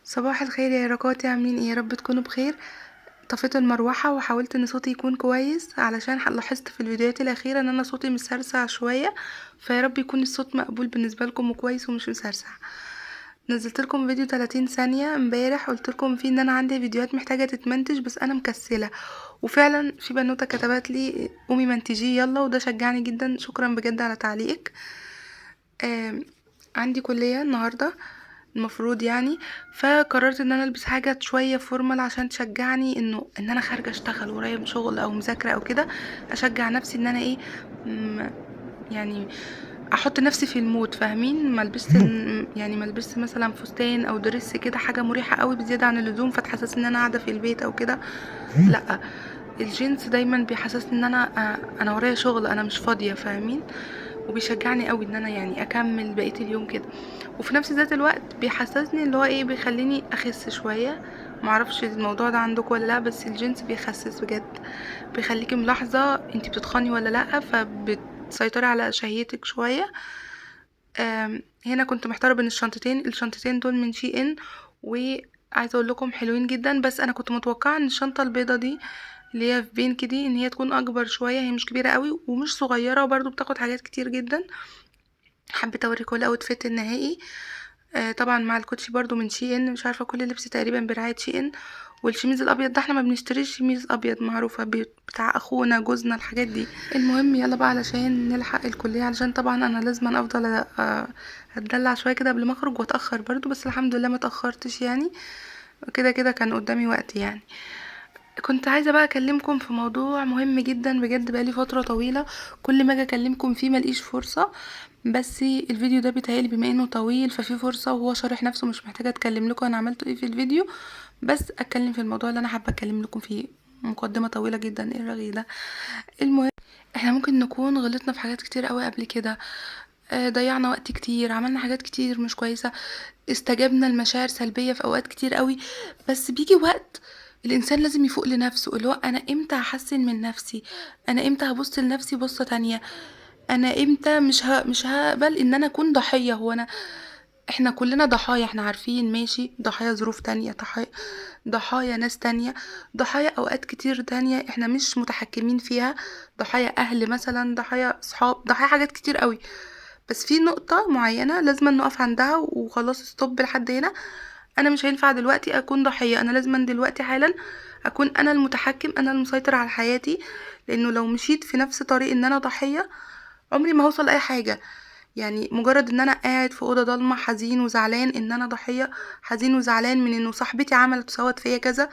صباح الخير يا ركاتي، عاملين ايه؟ يا رب تكونوا بخير. طفيت المروحه وحاولت ان صوتي يكون كويس علشان لاحظت في الفيديوهات الاخيره ان انا صوتي مسرسع شويه، فيا رب يكون الصوت مقبول بالنسبه لكم وكويس ومش مسرسع. نزلت لكم فيديو 30 ثانيه امبارح، قلت لكم فيه ان انا عندي فيديوهات محتاجه تتمنتج بس انا مكسله، وفعلا في بنوته كتبت لي قومي منتجيه يلا، وده شجعني جدا. شكرا بجد على تعليقك. آم، عندي كلية النهاردة المفروض يعني، فقررت ان انا البس حاجة شوية فورمال عشان تشجعني ان انا خارجة اشتغل ورايا شغل او مذاكرة او كده. اشجع نفسي ان انا ايه، م- يعني احط نفسي في المود، فاهمين؟ ما لبست يعني ما لبست مثلا فستان او دريس كده حاجة مريحة قوي بزيادة عن اللزوم فتحسسني ان انا قاعدة في البيت او كده. لا، الجينز دايما بيحسسني ان انا ورايا شغل، انا مش فاضيه، فاهمين؟ وبيشجعني قوي ان انا يعني اكمل بقيه اليوم كده. وفي نفس ذات الوقت بيحسسني اللي هو ايه، بيخليني اخس شويه. معرفش الموضوع ده عندك ولا لا، بس الجينز بيخسس بجد، بيخليكي ملاحظه انتي بتتخني ولا لا، فبتسيطري على شهيتك شويه. هنا كنت محتاره بين الشنطتين دول من شي ان، وعايزه اقول لكم حلوين جدا، بس انا كنت متوقعه ان الشنطه البيضه دي اللي هي في بينك دي ان هي تكون اكبر شويه. هي مش كبيره قوي ومش صغيره، وبرضو بتاخد حاجات كتير جدا. حبيت اوريكم الاوتفيت النهائي. طبعا مع الكوتشي برضو من شي ان، مش عارفه كل لبسي تقريبا برعايه شي ان. والشميز الابيض ده احنا ما بنشتريش شميز ابيض، معروفه بتاع اخونا جوزنا الحاجات دي. المهم يلا بقى علشان نلحق الكليه، علشان طبعا انا لازم افضل اتدلع شويه كده قبل ما اخرج واتاخر برضو، بس الحمد لله ما اتاخرتش يعني. كده كده كان قدامي وقت يعني. كنت عايزه بقى اكلمكم في موضوع مهم جدا بجد، بقالي فتره طويله كل ما اجي اكلمكم فيه ملقيش فرصه، بس الفيديو ده بيتهيألي بما انه طويل ففي فرصه، وهو شارح نفسه، مش محتاجه اتكلم لكم انا عملته ايه في الفيديو، بس اتكلم في الموضوع اللي انا حابه اتكلم لكم فيه. مقدمه طويله جدا، ايه الرغي ده؟ المهم، احنا ممكن نكون غلطنا في حاجات كتير قوي قبل كده. ضيعنا وقت كتير، عملنا حاجات كتير مش كويسة، استجبنا لمشاعر سلبية في اوقات كتير قوي. بس بيجي وقت الانسان لازم يفوق لنفسه، اللي هو انا امتى هحسن من نفسي، انا امتى هبص لنفسي بصة تانية، انا امتى مش هقبل ان انا اكون ضحية. هو انا، احنا كلنا ضحايا، احنا عارفين ماشي، ضحايا ظروف تانية، ضحايا ناس تانية، ضحايا اوقات كتير تانية احنا مش متحكمين فيها، ضحايا اهل مثلا، ضحايا صحاب، ضحايا حاجات كتير قوي. بس في نقطة معينة لازم نقف عندها وخلاص، ستوب لحد هنا. انا مش هينفع دلوقتي اكون ضحية، انا لازم دلوقتي حالا اكون انا المتحكم، انا المسيطر على حياتي. لانه لو مشيت في نفس طريق ان انا ضحية، عمري ما هوصل لاي حاجة. يعني مجرد ان انا قاعد في اوضه ضلمه حزين وزعلان ان انا ضحيه، حزين وزعلان من انه صاحبتي عملت وسوت فيا كذا،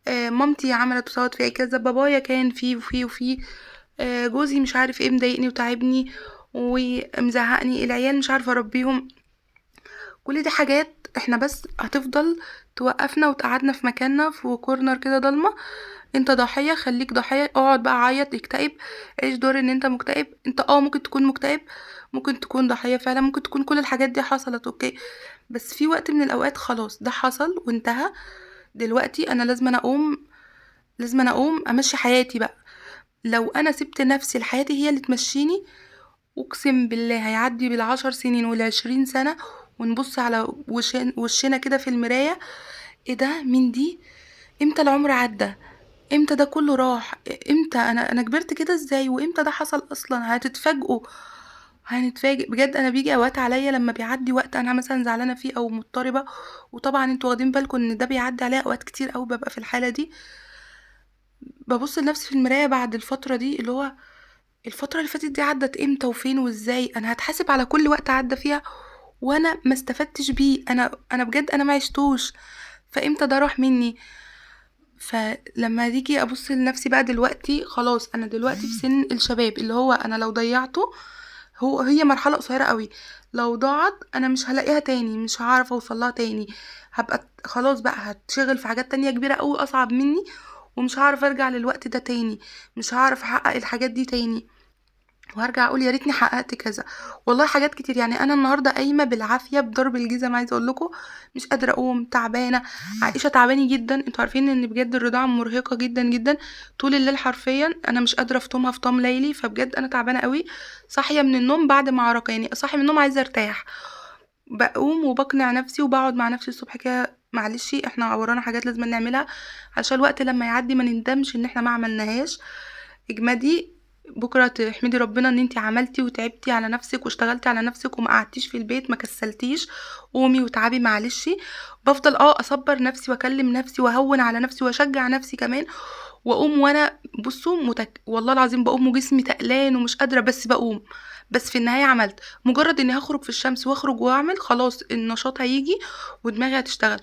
مامتي عملت وسوت فيا كذا، بابايا كان فيه وفيه وفيه، جوزي مش عارف ايه مضايقني وتعبني ومزهقني، العيال مش عارفه اربيهم. كل دي حاجات احنا بس هتفضل توقفنا وتقعدنا في مكاننا في كورنر كده ضلمه. انت ضحيه، خليك ضحيه، اقعد بقى عيط اكتئب، عيش دور ان انت مكتئب. انت ممكن تكون مكتئب، ممكن تكون ضحيه فعلا، ممكن تكون كل الحاجات دي حصلت، اوكي. بس في وقت من الاوقات خلاص ده حصل وانتهى. دلوقتي انا لازم أنا اقوم امشي حياتي بقى. لو انا سبت نفسي لحياتي هي اللي تمشيني، اقسم بالله هيعدي بالعشر سنين وال20 سنة ونبص على وشنا كده في المراية، ايه ده؟ مين دي؟ امتى العمر عدى؟ امتى ده كله راح؟ امتى انا كبرت كده ازاي؟ وامتى ده حصل اصلا؟ هتتفاجئوا، هنتفاجئ بجد. انا بيجي اوقات عليا لما بيعدي وقت انا مثلا زعلانه فيه او مضطربه، وطبعا انتوا واخدين بالكم ان ده بيعدي عليا اوقات كتير قوي ببقى في الحاله دي، ببص لنفسي في المرايه بعد الفتره دي اللي هو الفتره اللي فاتت دي عدت امتى وفين وازاي. انا هتحاسب على كل وقت عدى فيها وانا ما استفدتش بيه، انا بجد انا ما عشتوش، فامتى ده راح مني؟ فلما تيجي ابص لنفسي بقى دلوقتي، خلاص انا دلوقتي في سن الشباب، اللي هو انا لو ضيعته، هي مرحلة قصيرة قوي، لو ضاعت انا مش هلاقيها تاني، مش هعرف اوصلها تاني، هبقى خلاص بقى هتشغل في حاجات تانية كبيرة قوي اصعب مني، ومش هعرف ارجع للوقت ده تاني، مش هعرف احقق الحاجات دي تاني، وهرجع اقول يا ريتني حققت كذا. والله حاجات كتير يعني. انا النهارده قايمه بالعافيه بضرب الجزم، عايزه اقول لكم مش قادره اقوم، تعبانه. عائشه تعباني جدا، انتوا عارفين ان بجد الرضاعه مرهقه جدا جدا، طول الليل حرفيا انا مش قادره افطمها فطام ليلي، فبجد انا تعبانه قوي. صاحيه من النوم بعد معركه، يعني صاحيه من النوم عايزه ارتاح، بقوم وبقنع نفسي وبقعد مع نفسي الصبح كده معلش احنا ورانا حاجات لازم نعملها عشان الوقت لما يعدي ما نندمش ان احنا ما عملناهاش. اجمدي بكره تحمدي ربنا ان انتي عملتي وتعبتي على نفسك واشتغلتي على نفسك وما قعدتيش في البيت، ما كسلتيش. قومي وتعبي معلش. بفضل اصبر نفسي واكلم نفسي واهون على نفسي واشجع نفسي كمان، واقوم وانا بصوا والله العظيم بقوم وجسمي تقلان ومش قادره، بس بقوم. بس في النهايه عملت، مجرد اني هخرج في الشمس واخرج واعمل خلاص النشاط هيجي ودماغي هتشتغل.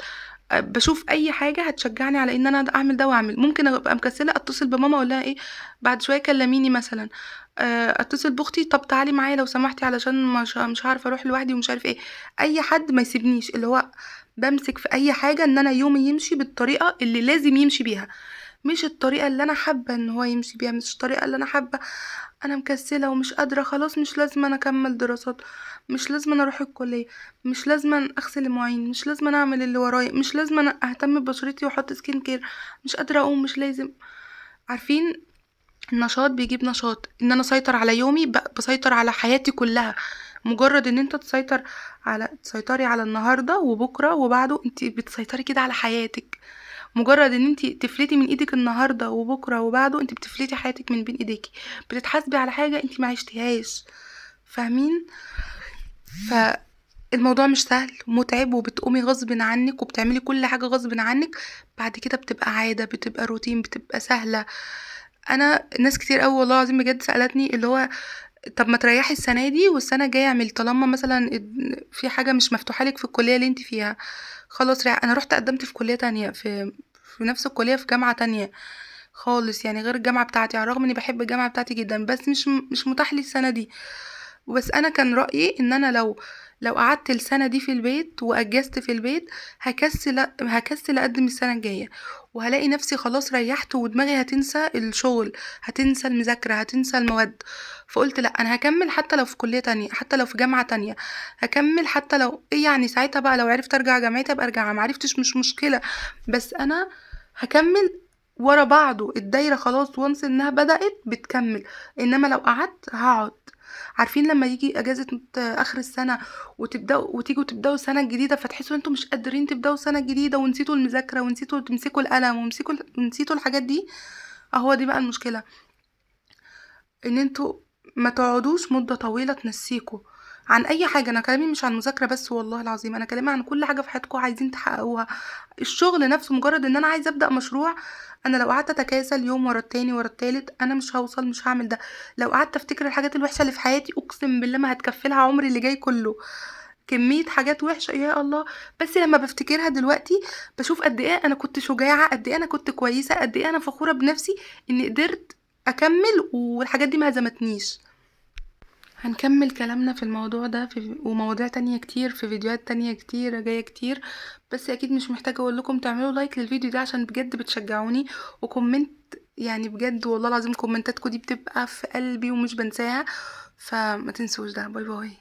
بشوف اي حاجه هتشجعني على ان انا اعمل ده واعمل. ممكن ابقى مكسله اتصل بماما اقول لها ايه بعد شويه كلميني مثلا. اتصل باختي طب تعالي معايا لو سمحتي علشان مش هعرف اروح لوحدي ومش عارف ايه. اي حد ما يسيبنيش، اللي هو بمسك في اي حاجه ان انا يومي يمشي بالطريقه اللي لازم يمشي بيها، مش الطريقه اللي انا حابه ان هو يمشي بيها، مش الطريقه اللي انا حابه. انا مكسله ومش قادره خلاص، مش لازم انا اكمل دراسات، مش لازم انا اروح الكليه، مش لازم أنا اغسل المواعين، مش لازم أنا اعمل اللي ورايا، مش لازم انا اهتم ببشرتي واحط سكين كير، مش قادره اقوم، مش لازم. عارفين، النشاط بيجيب نشاط. ان انا اسيطر على يومي بسيطر على حياتي كلها. مجرد ان انت تسيطري على النهارده وبكره وبعده، انت بتسيطري كده على حياتك. مجرد ان انت تفلتي من ايدك النهارده وبكره وبعده، انت بتفلتي حياتك من بين ايديكي، بتتحاسبي على حاجه انت ما عشتيهاش. فاهمين؟ فالموضوع مش سهل، متعب، وبتقومي غصب عنك وبتعملي كل حاجه غصب عنك. بعد كده بتبقى عاده، بتبقى روتين، بتبقى سهله. انا ناس كتير قوي والله العظيم بجد سالتني اللي هو طب ما تريحي السنه دي والسنه الجايه اعملي، طالما مثلا في حاجه مش مفتوحه لك في الكليه اللي انت فيها، خلاص ريح. انا رحت قدمت في كليه تانية، في نفس الكليه في جامعه تانية خالص، يعني غير الجامعه بتاعتي، على الرغم اني بحب الجامعه بتاعتي جدا، بس مش متاح لي السنه دي. بس انا كان رايي ان انا لو قعدت السنه دي في البيت واجزت في البيت، هكسل اقدم السنه الجايه، وهلاقي نفسي خلاص ريحت ودماغي هتنسى الشغل، هتنسى المذاكره، هتنسى المواد. فقلت لا، انا هكمل حتى لو في كليه تانية، حتى لو في جامعه تانية، هكمل حتى لو ايه يعني. ساعتها بقى لو عرفت ارجع جامعتي ابقى ارجع، ما عرفتش مش مشكله، بس انا هكمل ورا بعضه. الدايره خلاص وانس انها بدات بتكمل، انما لو قعدت هقعد. عارفين لما يجي اجازه اخر السنه وتيجوا تبداوا السنه الجديده، فتحسوا انتوا مش قادرين تبداوا السنه الجديده ونسيتوا المذاكره ونسيتوا تمسكوا القلم ونسيتوا الحاجات دي. اهو دي بقى المشكله، ان انتوا ما تقعدوش مده طويله تنسيكوا عن اي حاجه. انا كلامي مش عن مذاكره بس، والله العظيم انا كلامي عن كل حاجه في حياتكم عايزين تحققوها. الشغل نفسه، مجرد ان انا عايزه ابدا مشروع، انا لو قعدت اتكاسل يوم ورا التاني ورا التالت انا مش هوصل، مش هعمل ده. لو قعدت افتكر الحاجات الوحشه اللي في حياتي، اقسم بالله ما هتكفلها عمري اللي جاي كله. كميه حاجات وحشه يا الله. بس لما بفتكرها دلوقتي بشوف قد ايه انا كنت شجاعه، قد ايه انا كنت كويسه، قد ايه انا فخوره بنفسي اني قدرت اكمل والحاجات دي ما هزمتنيش. هنكمل كلامنا في الموضوع ده ومواضيع تانية كتير في فيديوهات تانية كتير جاية كتير. بس اكيد مش محتاجة اقول لكم تعملوا لايك للفيديو ده عشان بجد بتشجعوني، وكومنت. يعني بجد والله العظيم كومنتاتكم دي بتبقى في قلبي ومش بنساها، فما تنسوش ده. باي باي.